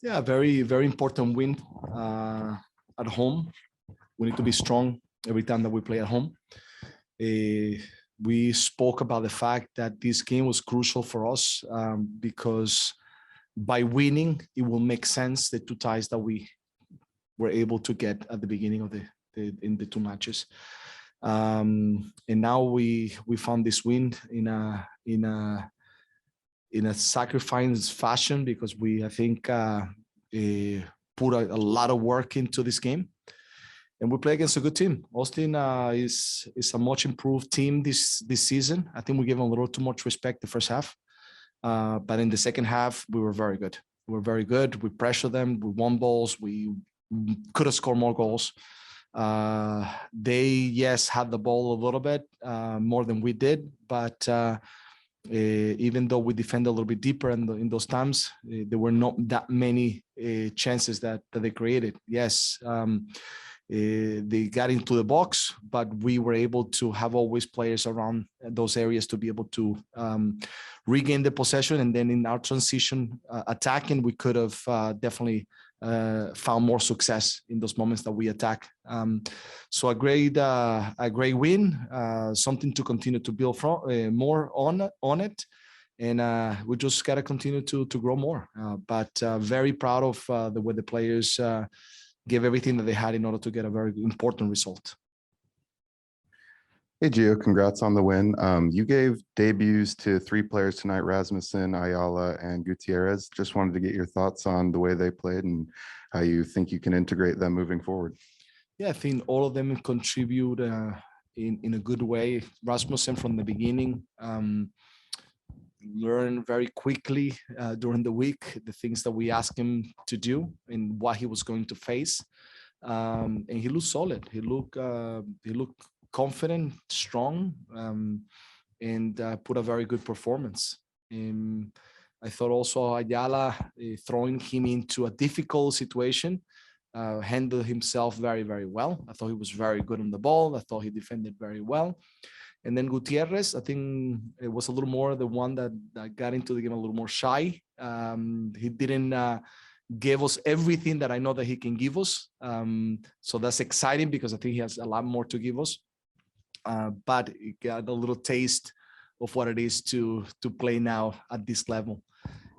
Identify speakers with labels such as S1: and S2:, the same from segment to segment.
S1: Yeah, very, very important win at home. We need to be strong every time that we play at home. We spoke about the fact that this game was crucial for us because by winning, it will make sense the two ties that we were able to get at the beginning of the two matches. And now we found this win in a sacrifice fashion because I think put a lot of work into this game, and we play against a good team. Austin is a much improved team this season. I think we gave them a little too much respect the first half, but in the second half we were very good. We were very good. We pressured them. We won balls. We could have scored more goals. They had the ball a little bit more than we did, but even though we defended a little bit deeper in those times, there were not that many chances that they created. Yes, they got into the box, but we were able to have always players around those areas to be able to regain the possession. And then in our transition attacking, we could have definitely found more success in those moments that we attack. So a great win, something to continue to build from, more on it. And we just got to continue to grow more. But very proud of the way the players gave everything that they had in order to get a very important result.
S2: Hey, Gio, congrats on the win. You gave debuts to 3 players tonight, Rasmussen, Ayala, and Gutierrez. Just wanted to get your thoughts on the way they played and how you think you can integrate them moving forward.
S1: Yeah, I think all of them contribute in a good way. Rasmussen from the beginning learned very quickly during the week the things that we asked him to do and what he was going to face. And he looked solid. He looked confident, strong, and put a very good performance. I thought also Ayala, throwing him into a difficult situation, handled himself very, very well. I thought he was very good on the ball. I thought he defended very well. And then Gutierrez, I think it was a little more the one that got into the game a little more shy. He didn't give us everything that I know that he can give us. So that's exciting because I think he has a lot more to give us. But it got a little taste of what it is to play now at this level.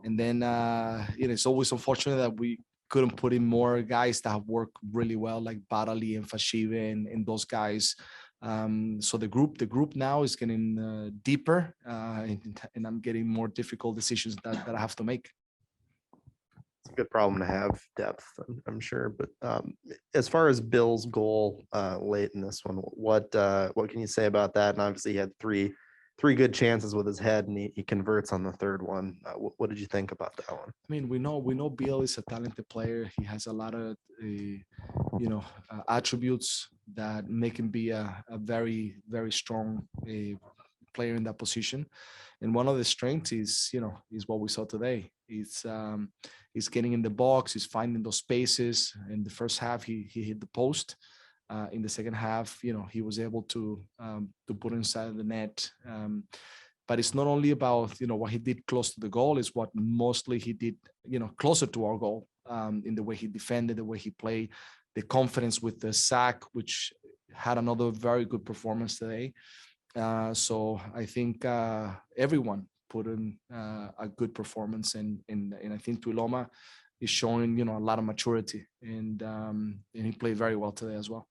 S1: And then it's always unfortunate that we couldn't put in more guys that have worked really well, like Barali and Fashive and those guys. So the group now is getting deeper, and I'm getting more difficult decisions that I have to make.
S3: It's a good problem to have, depth, I'm sure. But as far as Bill's goal late in this one, what can you say about that? And obviously he had three good chances with his head, and he converts on the third one. What did you think about that one?
S1: I mean, we know Bill is a talented player. He has a lot of attributes that make him be a very, very strong player in that position. And one of the strengths is what we saw today. He's getting in the box. He's finding those spaces. In the first half, he hit the post. In the second half, he was able to put inside the net. But it's not only about what he did close to the goal. It's what mostly he did closer to our goal, in the way he defended, the way he played, the confidence with the sack, which had another very good performance today. So I think everyone put in a good performance, and I think Tuiloma is showing a lot of maturity, and he played very well today as well.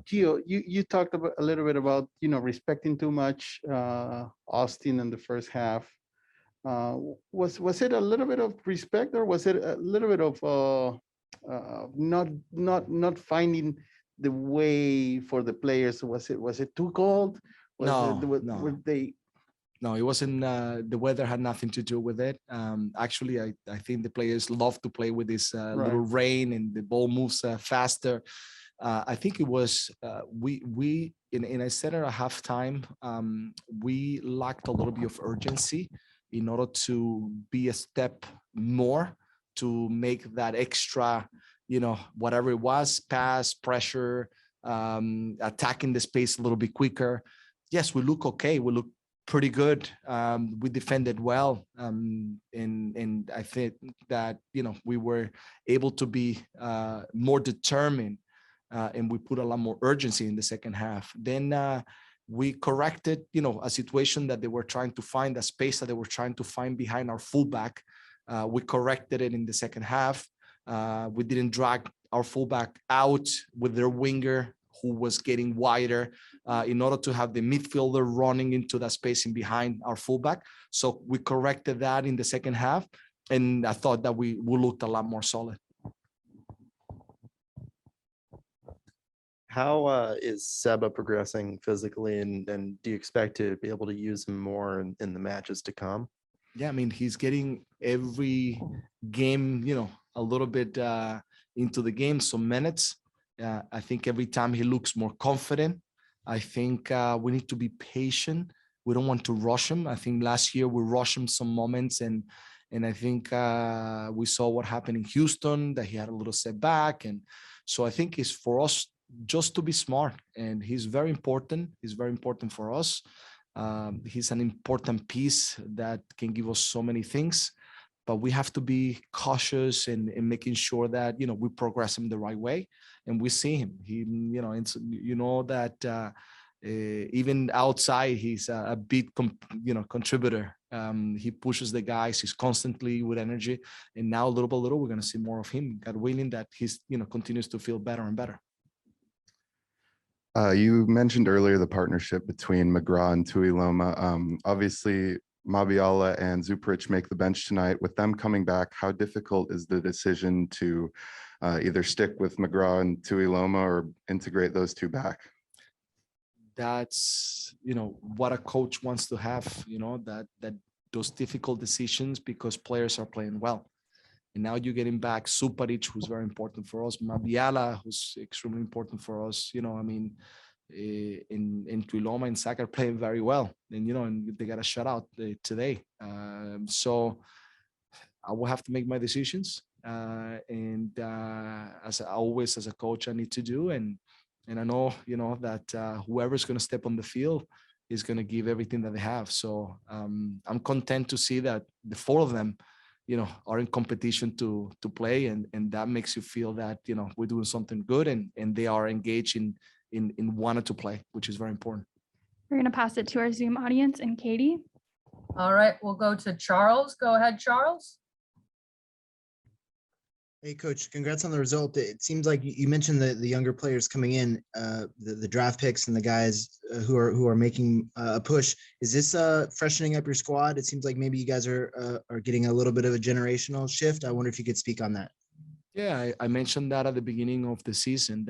S4: Gio, you talked about a little bit about respecting too much Austin in the first half. Was it a little bit of respect, or was it a little bit of not finding the way for the players? Was it too cold?
S1: No, it wasn't. The weather had nothing to do with it. Actually, I think the players love to play with this little rain, and the ball moves faster. I think it was we in I said it at halftime. We lacked a little bit of urgency in order to be a step more to make that extra, whatever it was, pass, pressure, attacking the space a little bit quicker. Yes, we look okay. We look pretty good. We defended well, and I think that we were able to be more determined, and we put a lot more urgency in the second half. Then we corrected, a situation that they were trying to find, a space that they were trying to find behind our fullback. We corrected it in the second half. We didn't drag our fullback out with their winger, who was getting wider, in order to have the midfielder running into that spacing behind our fullback. So we corrected that in the second half, and I thought that we looked a lot more solid.
S3: How is Seba progressing physically, and do you expect to be able to use him more in the matches to come?
S1: Yeah, I mean, he's getting every game, a little bit into the game, some minutes. I think every time he looks more confident. I think we need to be patient. We don't want to rush him. I think last year we rushed him some moments, and I think we saw what happened in Houston, that he had a little setback. And so I think it's for us just to be smart, and he's very important. He's very important for us. He's an important piece that can give us so many things, but we have to be cautious in making sure that, we progress him the right way. And we see him, that even outside, he's a big, contributor. He pushes the guys, he's constantly with energy. And now little by little, we're going to see more of him. God willing that he's, continues to feel better and better.
S2: You mentioned earlier the partnership between McGraw and Tuiloma. Obviously, Mabiala and Zuprich make the bench tonight. With them coming back, how difficult is the decision to either stick with McGraw and Tuiloma or integrate those two back?
S1: That's, what a coach wants to have, that those difficult decisions, because players are playing well. And now you're getting back Suparic, who's very important for us, Mabiala, who's extremely important for us. In Tuiloma and Saka are playing very well, and and they got a shutout today. So I will have to make my decisions, and as always, as a coach, I need to do, and I know that whoever's going to step on the field is going to give everything that they have. So I'm content to see that the four of them are in competition to play, and that makes you feel that we're doing something good, and they are engaged in wanting to play, which is very important.
S5: We're going to pass it to our Zoom audience and Katie.
S6: All right, we'll go to Charles. Go ahead, Charles.
S7: Hey, Coach, congrats on the result. It seems like you mentioned the younger players coming in, the draft picks and the guys who are making a push. Is this freshening up your squad? It seems like maybe you guys are getting a little bit of a generational shift. I wonder if you could speak on that.
S1: Yeah, I mentioned that at the beginning of the season.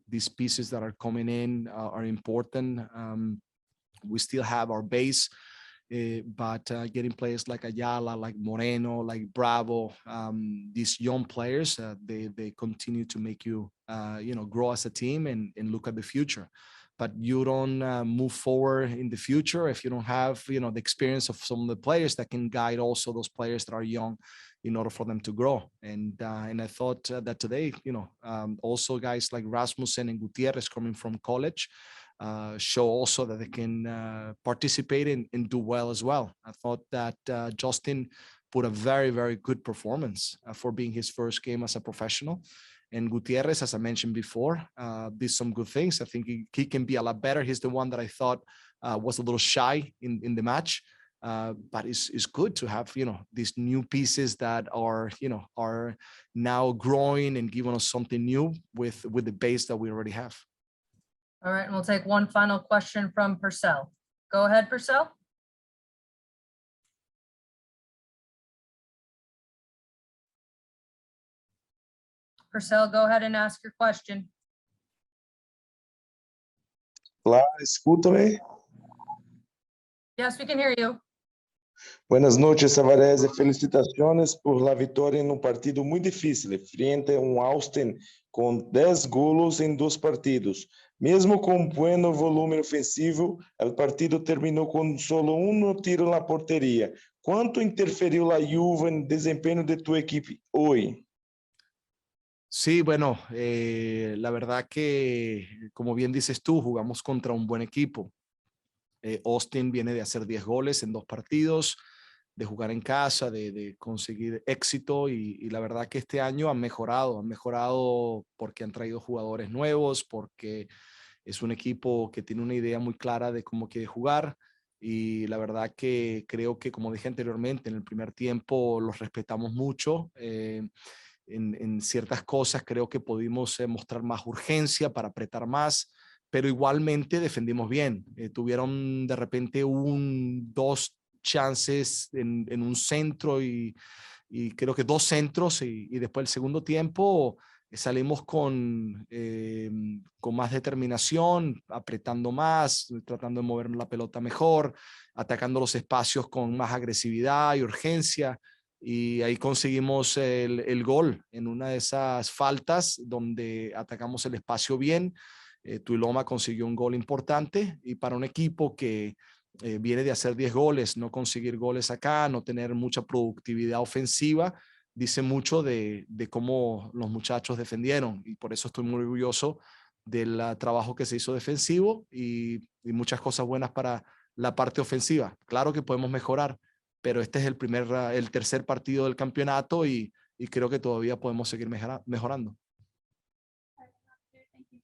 S1: These pieces that are coming in are important. We still have our base, but getting players like Ayala, like Moreno, like Bravo, these young players, they continue to make you, grow as a team and look at the future. But you don't move forward in the future if you don't have, the experience of some of the players that can guide also those players that are young, in order for them to grow. And I thought that today, also guys like Rasmussen and Gutierrez coming from college show also that they can participate and do well as well. I thought that Justin put a very, very good performance for being his first game as a professional. And Gutierrez, as I mentioned before, did some good things. I think he can be a lot better. He's the one that I thought was a little shy in the match. But it's good to have, these new pieces that are now growing and giving us something new with the base that we already have.
S6: All right, and we'll take one final question from Purcell. Go ahead, Purcell. Purcell, go ahead and ask your question.
S8: Olá, escuta-me?
S6: Yes, we can hear you.
S8: Buenas noches, Savarese. Felicitaciones por la victoria en un partido muy difícil, frente a Austin com 10 golos em 2 partidos. Mesmo com um bom volume ofensivo, o partido terminou com solo um tiro na porteria. Quanto interferiu a Juve no desempenho de tu equipe hoy?
S1: Sí, bueno, la verdad que, como bien dices tú, jugamos contra un buen equipo. Austin viene de hacer 10 goles en 2 partidos, de jugar en casa, de conseguir éxito y la verdad que este año han mejorado porque han traído jugadores nuevos, porque es un equipo que tiene una idea muy clara de cómo quiere jugar y la verdad que creo que, como dije anteriormente, en el primer tiempo los respetamos mucho. En ciertas cosas creo que pudimos mostrar más urgencia para apretar más, pero igualmente defendimos bien. Tuvieron de repente dos chances en un centro y creo que 2 centros y después el segundo tiempo salimos con más determinación, apretando más, tratando de mover la pelota mejor, atacando los espacios con más agresividad y urgencia. Y ahí conseguimos el gol en una de esas faltas donde atacamos el espacio bien. Tuiloma consiguió un gol importante y para un equipo que viene de hacer 10 goles, no conseguir goles acá, no tener mucha productividad ofensiva, dice mucho de cómo los muchachos defendieron y por eso estoy muy orgulloso del trabajo que se hizo defensivo y muchas cosas buenas para la parte ofensiva. Claro que podemos mejorar, pero este es el tercer partido del campeonato y creo que todavía podemos seguir mejorando.